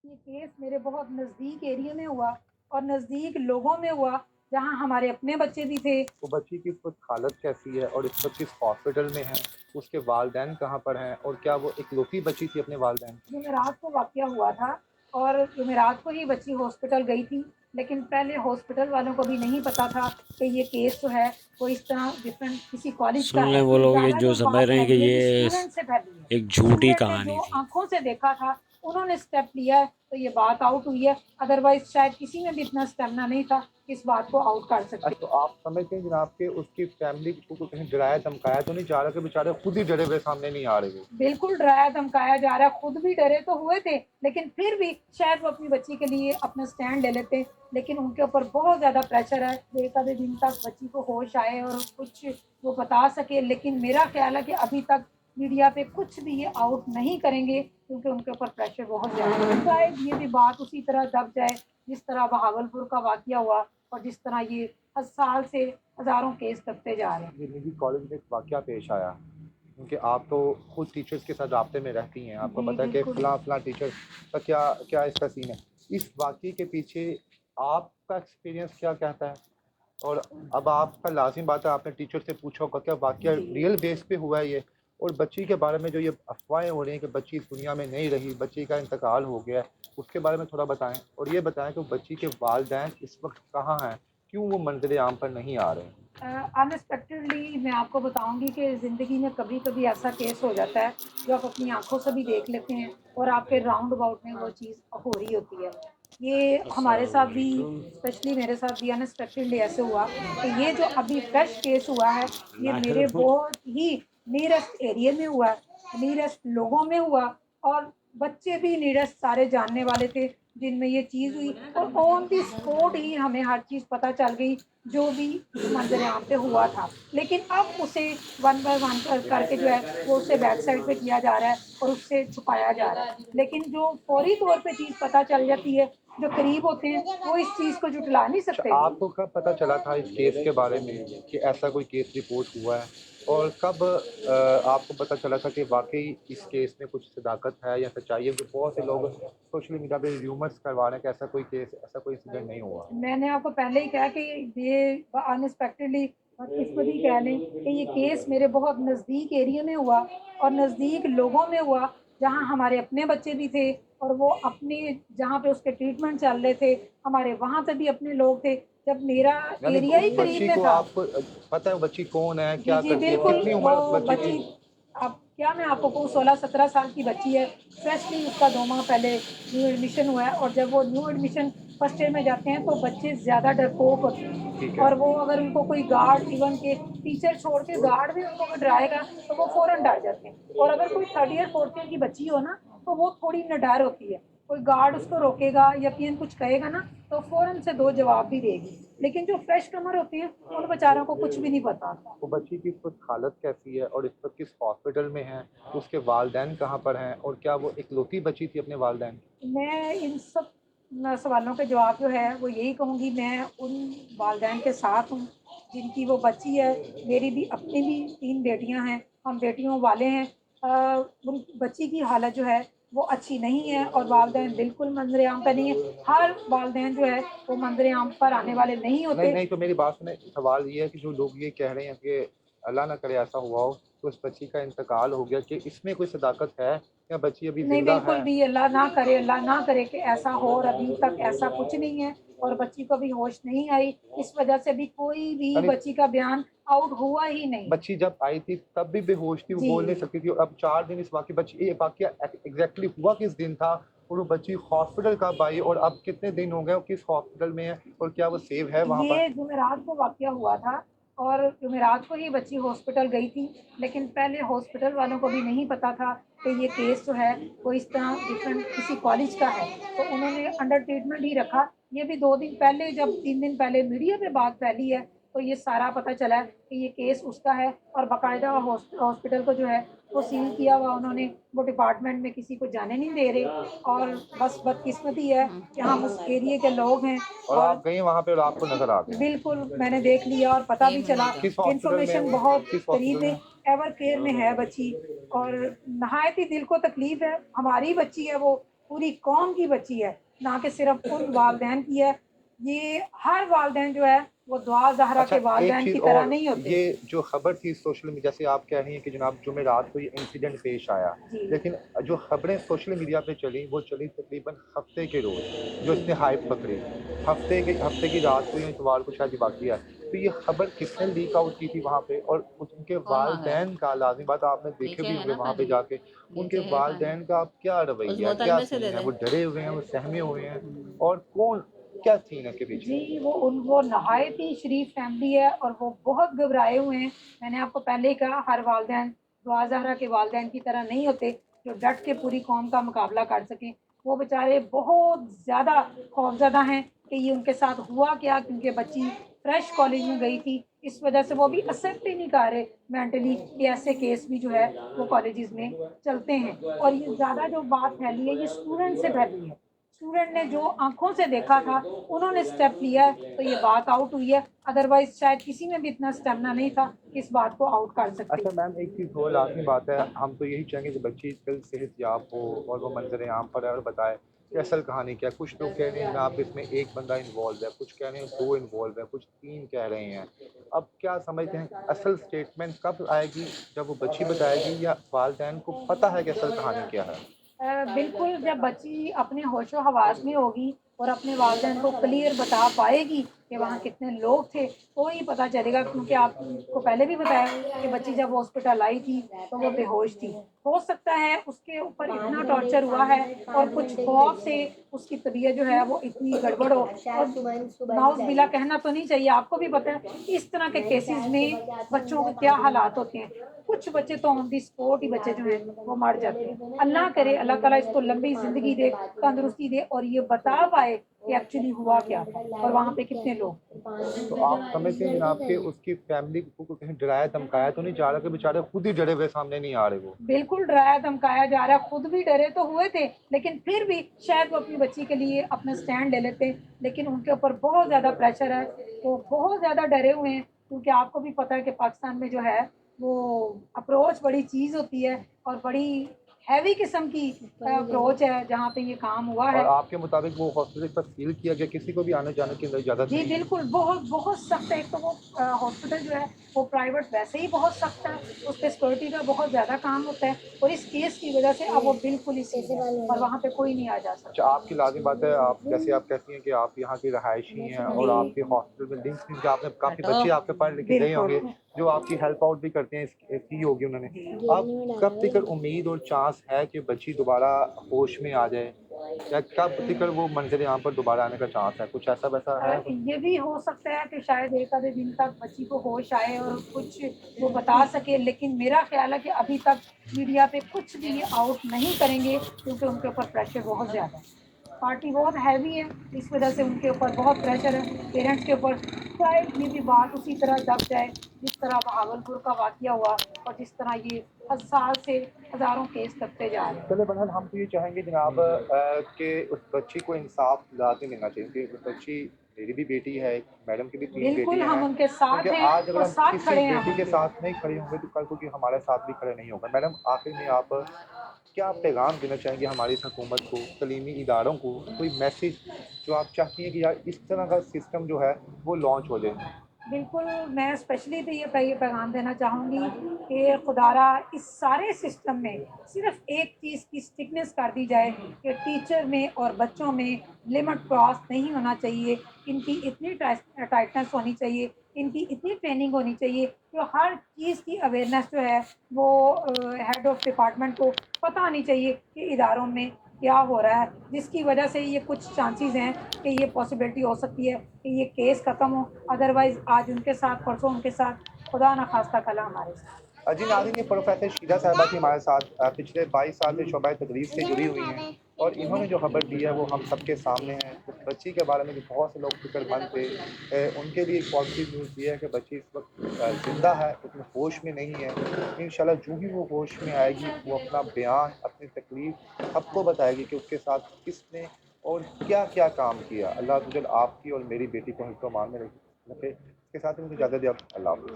یہ کیس میرے بہت نزدیک ایریے میں ہوا اور نزدیک لوگوں میں ہوا جہاں ہمارے اپنے بچے بھی تھے۔ وہ بچی کی اس وقت حالت کیسی ہے اور اس وقت کس ہاسپٹل میں ہے؟ اس کے والدین کہاں پر ہیں اور کیا وہ اکلوتی بچی تھی اپنے والدین کی؟ جمعرات کو واقعہ ہوا تھا اور جمعرات کو ہی بچی ہاسپٹل گئی تھی، لیکن پہلے ہاسپٹل والوں کو بھی نہیں پتا تھا کہ یہ کیس جو ہے وہ اس طرح ڈفرینٹ کسی کالج سن کا لیں ہے۔ وہ لوگ یہ ظاہرا جو جو سمجھ بات رہے ہیں کہ پھیلی ہے یہ یہ اسٹوڈنٹ سے پھیلی ہے۔ ایک جھوٹی اسٹوڈنٹ نے کہانی جو تھی۔ آنکھوں سے دیکھا تھا انہوں نے اسٹیپ لیا ہے تو یہ بات آؤٹ ہوئی ہے، ادروائز شاید کسی میں بھی اتنا اسٹیمنا نہیں تھا کہ اس بات کو آؤٹ کر سکتے۔ تو آپ سمجھتے ہیں جناب کہ اس کی فیملی کو کہیں ڈرایا دھمکایا تو نہیں جا رہا کہ بیچارے خود ہی ڈرے ہوئے سامنے نہیں آ رہے؟ بالکل ڈرایا دھمکایا جا رہا ہے، خود بھی ڈرے تو ہوئے تھے لیکن پھر بھی شاید وہ اپنی بچی کے لیے اپنا سٹینڈ لے لیتے، لیکن ان کے اوپر بہت زیادہ پریشر ہے، ایک آدھے دن تک بچی کو ہوش آئے اور کچھ وہ بتا سکے، لیکن میرا خیال ہے کہ ابھی تک میڈیا پہ کچھ بھی یہ آؤٹ نہیں کریں گے کیونکہ ان کے اوپر پریشر بہت زیادہ ہے۔ شاید یہ بھی بات اسی طرح دب جائے جس طرح بہاولپور کا واقعہ ہوا اور جس طرح یہ ہر سال سے ہزاروں کیس دبتے جا رہے ہیں۔ نجی کالج میں ایک واقعہ پیش آیا کیونکہ آپ تو خود ٹیچرز کے ساتھ رابطے میں رہتی ہیں، آپ کو جی پتا ہے کہ بالکل۔ فلاں فلاں ٹیچر کا کیا اس کا سین ہے۔ اس واقعے کے پیچھے آپ کا ایکسپیرینس کیا کہتا ہے؟ اور اب آپ کا لازم بات ہے آپ نے ٹیچر سے پوچھا ہوگا کیا واقعہ جی ریئل بیس پہ ہوا ہے یہ، اور بچی کے بارے میں جو یہ افواہیں ہو رہی ہیں کہ بچی اس دنیا میں نہیں رہی، بچی کا انتقال ہو گیا ہے، اس کے بارے میں تھوڑا بتائیں، اور یہ بتائیں کہ بچی کے والدین اس وقت کہاں ہیں، کیوں وہ منظر عام پر نہیں آ رہے؟ انیکسپیکٹڈلی میں آپ کو بتاؤں گی کہ زندگی میں کبھی کبھی ایسا کیس ہو جاتا ہے جو آپ اپنی آنکھوں سے بھی دیکھ لیتے ہیں اور آپ کے راؤنڈ اباؤٹ میں وہ چیز ہو رہی ہوتی ہے۔ یہ ہمارے السلام ساتھ بھی، علیکم۔ اسپیشلی میرے ساتھ بھی انیکسپیکٹڈلی ایسے ہوا کہ یہ جو ابھی فریش کیس ہوا ہے یہ میرے بہت ہی نیئرسٹ ایریے میں ہوا ہے، نیئرسٹ لوگوں میں ہوا اور بچے بھی نیئرسٹ سارے جاننے والے تھے جن میں یہ چیز ہوئی، اور آن دی اسپوٹ ہی ہمیں ہر چیز پتہ چل گئی جو بھی منظر عام پہ ہوا تھا، لیکن اب اسے ون بائی ون کر کے جو ہے وہ اسے بیک سائڈ پہ کیا جا رہا ہے اور اس سے چھپایا جا رہا ہے، لیکن جو فوری طور پہ چیز پتہ چل جاتی ہے جو قریب ہوتے ہیں وہ اس چیز کو جھٹلا نہیں سکتے۔ آپ کو کب پتہ چلا تھا اس کیس کے بارے میں کہ ایسا کوئی کیس رپورٹ ہوا ہے، اور کب آپ کو پتہ چلا تھا کہ واقعی اس کیس میں کچھ صداقت ہے یا سچائی ہے؟ کیونکہ بہت سے لوگ سوشل میڈیا پہ ریومرز کروا رہے ہیں کہ ایسا کوئی کیس، ایسا کوئی انسیڈنٹ نہیں ہوا۔ میں نے آپ کو پہلے ہی کہا کہ یہ انسپیکٹڈلی قسمتی کہہ لیں کہ یہ کیس میرے بہت نزدیک ایریے میں ہوا اور نزدیک لوگوں میں ہوا جہاں ہمارے اپنے بچے بھی تھے اور وہ اپنے جہاں پہ اس کے ٹریٹمنٹ چل رہے تھے ہمارے وہاں پہ بھی اپنے لوگ تھے، جب میرا یعنی ایریا ہی قریب بچی میں کو تھا۔ آپ کو پتہ ہے بچی کون ہے، جی کیا جی کرتی ہے، بالکل، کتنی عمر وہ ہے اس بچی بچی کی؟ اب کیا میں آپ کو کہوں 16-17 سال کی بچی ہے، فریشلی اس کا 2 ماہ پہلے نیو ایڈمیشن ہوا ہے، اور جب وہ نیو ایڈمیشن فرسٹ ایئر میں جاتے ہیں تو بچے زیادہ ڈرپوک ہوتے ہیں ٹھیک ہے۔ اور وہ اگر ان کو کوئی گارڈ ایون کہ ٹیچر چھوڑ کے گارڈ بھی ان کو ڈرائے گا تو وہ فوراً ڈر جاتے ہیں، اور اگر کوئی 3rd ایئر 4th ایئر کی بچی ہو نا تو وہ تھوڑی نڈر ہوتی ہے، کوئی گارڈ اس کو روکے گا یا پین کچھ کہے گا نا تو فوراً سے 2 جواب بھی دے گی، لیکن جو فریش کمر ہوتی ہیں ان بیچاروں کو کچھ بھی نہیں پتا۔ وہ بچی کی اس وقت حالت کیسی ہے اور اس وقت کس ہاسپٹل میں ہیں، اس کے والدین کہاں پر ہیں، اور کیا وہ اکلوتی بچی تھی اپنے والدین کی؟ میں ان سب سوالوں کے جواب جو ہے وہ یہی کہوں گی، میں ان والدین کے ساتھ ہوں جن کی وہ بچی ہے، میری بھی اپنی بھی 3 بیٹیاں ہیں، ہم بیٹیوں والے ہیں، ان بچی کی حالت جو ہے وہ اچھی نہیں ہے اور والدین بالکل منظر عام پہ نہیں ہے، ہر والدین جو ہے وہ منظر عام پر آنے والے نہیں ہوتے۔ نہیں تو میری بات سنیں، سوال یہ ہے کہ جو لوگ یہ کہہ رہے ہیں کہ اللہ نہ کرے ایسا ہوا ہو تو اس بچی کا انتقال ہو گیا، کہ اس میں کوئی صداقت ہے یا بچی ابھی نہیں زندہ ہے؟ بالکل بھی، اللہ نہ کرے، اللہ نہ کرے کہ ایسا ہو، اور ابھی تک ایسا کچھ نہیں ہے اور بچی کو بھی ہوش نہیں آئی، اس وجہ سے بھی کوئی بھی یعنی بچی کا بیان آؤٹ ہوا ہی نہیں۔ بچی جب آئی تھی تب بھی بے ہوش تھی، وہ جی بول نہیں سکتی تھی، اور اب 4 دن اس واقعے بچی، یہ واقعہ ایگزیکٹلی ہوا کس دن تھا، اور وہ بچی ہاسپٹل کب آئی، اور اب کتنے دن ہو گئے، وہ کس ہاسپٹل میں ہے، اور کیا وہ سیو ہے وہاں پر؟ یہ جمعرات کو واقعہ ہوا تھا اور جمعرات کو ہی بچی ہاسپٹل گئی تھی، لیکن پہلے ہاسپٹل والوں کو بھی نہیں پتا تھا کہ یہ کیس جو ہے وہ اس طرح ڈفرینٹ کسی کالج کا ہے، تو انہوں نے انڈر ٹریٹمنٹ ہی رکھا۔ یہ بھی 2 دن پہلے، جب 3 دن پہلے میڈیا پہ بات پھیلی ہے تو یہ سارا پتہ چلا ہے کہ یہ کیس اس کا ہے، اور باقاعدہ ہاسپٹل کو جو ہے وہ سیل کیا ہوا انہوں نے، وہ ڈپارٹمنٹ میں کسی کو جانے نہیں دے رہے، اور بس بدقسمتی ہے کہ ہم اس ایریے کے لوگ ہیں اور اور آپ گئی وہاں پہ اور آپ کو نظر آ گیا؟ بالکل میں نے دیکھ لیا اور پتہ بھی چلا، کس ہاسپٹل میں ہے انفارمیشن وہ؟ بہت کس قریب ہاسپٹل ہے، میں؟ ایور کیئر میں ہے بچی، اور نہایت ہی دل کو تکلیف ہے، ہماری بچی ہے وہ، पूरी कौम की बची है, ना कि सिर्फ उन वालदैन की है। ये हर वालदैन जो है वो दुआ ज़हरा अच्छा, के एक वालदैन चीज़ की तरह और, नहीं होते। ये जो खबर थी सोशल मीडिया, जैसे आप कह रही हैं कि जनाब जुमेरात को ये इंसिडेंट पेश आया, जी। लेकिन जो खबरें सोशल मीडिया पे चली वो चली तकरीबन हफ्ते के रोज़, जो इसने हाइप पकड़ी। हफ्ते की रात को या इतवार को शायद ये वाक़या है। तो ये खबर किसने लीक आउट की थी वहाँ पे, और उनके कहाँ है? वालिदैन का, लाज़िम बात आपने देखे नीचे भी है होंगे ना वहाँ पे पानी, जाके, उनके नीचे है पानी, वालिदैन का अब क्या उस रवैया है, बोतल क्या में से सीन दे है? दे। वो डरे हुए हैं, वो सहमे हुए हैं, और कौन, क्या सीन है के पीछे? जी, वो नहायत ही शरीफ फैमिली है और वो बहुत घबराए हुए हैं। मैंने आपको पहले ही कहा, हर वालिदैन दुआ ज़हरा के वालिदैन की तरह नहीं होते, जो डट के पूरी कौम का मुकाबला कर सकें। वो बेचारे बहुत ज़्यादा खौफ़ज़दा हैं कि ये उनके साथ हुआ क्या, क्योंकि बच्ची फ्रेश कॉलेज में गई थी। इस वजह से वो अभी एक्सेप्ट ही नहीं कर रहे मेंटली कि ऐसे केस भी जो है वो कॉलेजेस में चलते हैं। और ये ज़्यादा जो बात फैली है, ये स्टूडेंट से फैली है। स्टूडेंट ने जो आँखों से देखा था, उन्होंने स्टेप लिया है, तो ये बात आउट हुई है। अदरवाइज़ शायद किसी में भी इतना स्टेमिना नहीं था कि इस बात को आउट कर सकते। अच्छा मैम, एक चीज़ और लाज़मी बात है, हम तो यही चाहेंगे कि बच्ची कल सेहतयाब हो और वो मंज़र आम पर आए और बताए कि असल कहानी क्या है। कुछ लोग कह रहे हैं जनाब इसमें एक बंदा इन्वॉल्व है, कुछ कह रहे हैं 2 इन्वॉल्व है, कुछ 3 कह रहे हैं। अब क्या समझते हैं, असल स्टेटमेंट कब आएगी, जब वो बच्ची बताएगी या वालिदैन को पता है कि असल कहानी क्या है? बिल्कुल, जब बच्ची अपने होशो-हवास में होगी और अपने वालिदैन को क्लियर बता पाएगी कि वहाँ कितने लोग थे, तो ही पता चलेगा। क्योंकि आपको पहले भी बताया कि बच्ची जब हॉस्पिटल आई थी, तो वो बेहोश थी। हो सकता है उसके ऊपर इतना टॉर्चर हुआ है और कुछ खौफ से उसकी तबीयत जो है वो इतनी गड़बड़ हो, और नाउज़ुबिल्लाह कहना तो नहीं चाहिए, आपको भी पता है इस तरह के केसेज़ में बच्चों के क्या हालात होते हैं। कुछ बच्चे तो ऑन द स्पॉट ही बच्चे जो हैं वो मर जाते हैं। अल्लाह करे, अल्लाह ताला इसको लंबी ज़िंदगी दे, तंदुरुस्ती दे और ये बता पाए कि एक्चुअली हुआ क्या था और वहाँ पे कितने लोग थे। तो आप समझते हैं जनाब कि उसकी फैमिली को कहीं डराया धमकाया तो नहीं जा रहा, कि बेचारे खुद ही डरे हुए सामने नहीं आ रहे वो? बिल्कुल डराया धमकाया जा रहा है, खुद भी डरे तो हुए थे, लेकिन फिर भी शायद वो अपनी बच्ची के लिए अपना स्टैंड ले लेते, लेकिन उनके ऊपर बहुत ज़्यादा प्रेशर है, वो बहुत ज़्यादा डरे हुए हैं। क्योंकि आपको भी पता है कि पाकिस्तान में जो है वो अप्रोच बड़ी चीज़ होती है और बड़ी हैवी किस्म की अप्रोच है जहाँ पे ये काम हुआ और है। आपके मुताबिक वो हॉस्पिटल पर सील किया गया, किसी को भी आने जाने की इजाज़त जी, नहीं है? बिल्कुल, बहुत बहुत सख्त है। एक तो वो हॉस्पिटल जो है वो प्राइवेट वैसे ही बहुत सख्त है, उस पे सिक्योरिटी का बहुत ज़्यादा काम होता है और इस केस की वजह से अब वो बिल्कुल ही सील है और वहाँ पे कोई नहीं आ जा अच्छा, सकता। आपकी लाज़िम बात है, आप जैसे आप कहती हैं कि आप यहाँ की रहायशी हैं और जी, आपके हॉस्पिटल में लिंक्स भी, आपने काफ़ी हटो। बच्चे आपके पढ़ लिख के गए बिल्कुल। होंगे, जो आपकी हेल्प आउट भी करते हैं, की होगी उन्होंने। अब कब तक उम्मीद और चांस है कि बच्ची दोबारा होश में आ जाए, या कब तक वो मंज़र आम पर दोबारा आने का चांस है? कुछ ऐसा वैसा है कुछ? ये भी हो सकता है कि शायद 1 आधे दिन तक बच्ची को होश आए और कुछ वो बता सके, लेकिन मेरा ख़्याल है कि अभी तक मीडिया पे कुछ भी आउट नहीं करेंगे क्योंकि उनके ऊपर प्रेशर बहुत ज़्यादा है। पार्टी बहुत हैवी है, इस वजह से उनके ऊपर बहुत प्रेशर है, पेरेंट्स के ऊपर। शायद ये भी बात उसी तरह दब जाए जिस तरह बहावलपुर का वाक़या हुआ और जिस तरह ये साल से हज़ारों केस करते जा रहे हैं। चले बहरहाल, हम तो ये चाहेंगे जनाब कि उस बच्ची को इंसाफ लाज़िम मिलना चाहिए, क्योंकि उस बच्ची, मेरी भी बेटी है, मैडम की भी 3 बिल्कुल, बेटियाँ हम हैं। उनके साथ क्योंकि हैं आज अगर और हम साथ किसी खड़े हैं हम बेटी के उनके। साथ नहीं खड़े होंगे तो कल को कोई हमारे साथ भी खड़े नहीं होगा। मैडम, आखिर में आप क्या पैगाम देना चाहेंगे हमारी इस हुकूमत को, तलीमी इदारों को, कोई मैसेज जो आप चाहती हैं कि यार इस तरह का सिस्टम जो है वो लॉन्च हो जाए? बिल्कुल, मैं स्पेशली तो ये पैगाम देना चाहूँगी कि खुदारा इस सारे सिस्टम में सिर्फ़ एक चीज़ की स्ट्रिक्टनेस कर दी जाए कि टीचर में और बच्चों में लिमिट क्रॉस नहीं होना चाहिए। इनकी इतनी टाइटनेस होनी चाहिए, इनकी इतनी ट्रेनिंग होनी चाहिए कि हर चीज़ की अवेयरनेस जो है वो हेड ऑफ़ डिपार्टमेंट को पता होनी चाहिए कि इदारों में क्या हो रहा है, जिसकी वजह से ये कुछ चांसेस हैं कि ये पॉसिबिलिटी हो सकती है कि ये केस ख़त्म हो। अदरवाइज़ आज उनके साथ, परसों उनके साथ, खुदा ना ख़ास्ता कल हमारे साथ। जी नाज़रीन, ये प्रोफेसर शीला साहिबा थी हमारे साथ, पिछले 22 साल से शोबा तदरीस से जुड़ी हुई हैं, और इन्होंने जो खबर दी है वो हम सबके सामने है। उस बच्ची के बारे में जो बहुत से लोग फ़िक्रमंद थे, उनके लिए एक पॉजिटिव न्यूज़ ये है कि बच्ची इस वक्त ज़िंदा है, लेकिन होश में नहीं है। इंशाल्लाह जो ही वो होश में आएगी वो अपना बयान, अपनी तकलीफ़ सबको बताएगी कि उसके साथ किसने और क्या-क्या काम किया। अल्लाह अज़्ज़ वजल आपकी और मेरी बेटी को हिफ्ज़-ओ-अमान में रखे। इसके साथ ही मुझे इजाज़त दें, अब अल्लाह हाफ़िज़।